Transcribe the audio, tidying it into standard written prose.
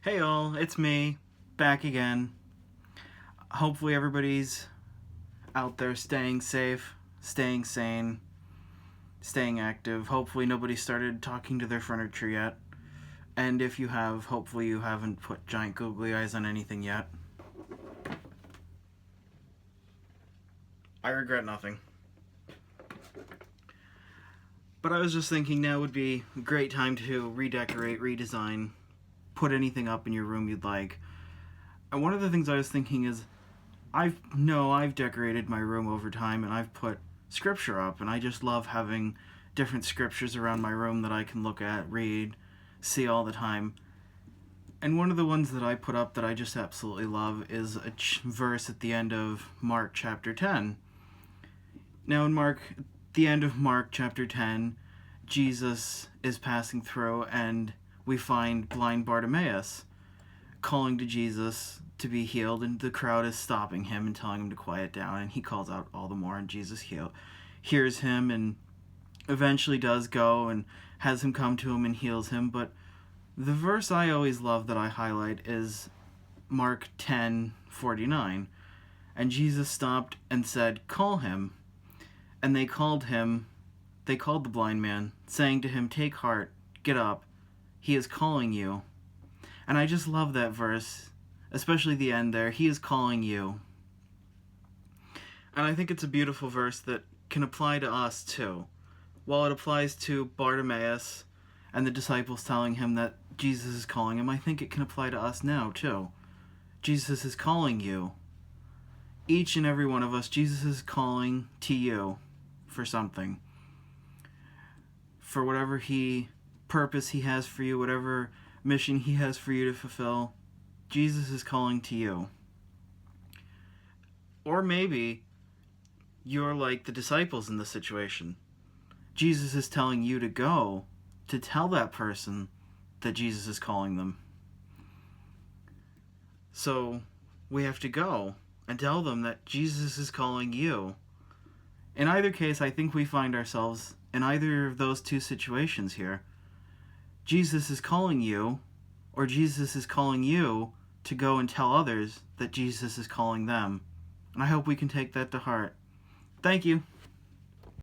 Hey all, it's me, back again. Hopefully everybody's out there staying safe, staying sane, staying active. Hopefully nobody started talking to their furniture yet. And if you have, hopefully you haven't put giant googly eyes on anything yet. I regret nothing. But I was just thinking now would be a great time to redecorate, redesign, put anything up in your room you'd like. And one of the things I was thinking is I've decorated my room over time and I've put scripture up, and I just love having different scriptures around my room that I can look at, read, see all the time. And one of the ones that I put up that I just absolutely love is a verse at the end of Mark chapter 10. Now in the end of Mark chapter 10, Jesus is passing through and we find blind Bartimaeus calling to Jesus to be healed, and the crowd is stopping him and telling him to quiet down, and he calls out all the more, and Jesus hears him and eventually does go and has him come to him and heals him. But the verse I always love that I highlight is Mark 10:49, and Jesus stopped and said, "Call him." And they called the blind man, saying to him, "Take heart, get up, he is calling you." And I just love that verse, especially the end there. He is calling you. And I think it's a beautiful verse that can apply to us too. While it applies to Bartimaeus and the disciples telling him that Jesus is calling him, I think it can apply to us now too. Jesus is calling you. Each and every one of us, Jesus is calling to you for something. For whatever purpose he has for you, whatever mission he has for you to fulfill, Jesus is calling to you. Or maybe you're like the disciples in this situation. Jesus is telling you to go to tell that person that Jesus is calling them. So we have to go and tell them that Jesus is calling you. In either case, I think we find ourselves in either of those two situations here. Jesus is calling you, or Jesus is calling you to go and tell others that Jesus is calling them. And I hope we can take that to heart. Thank you.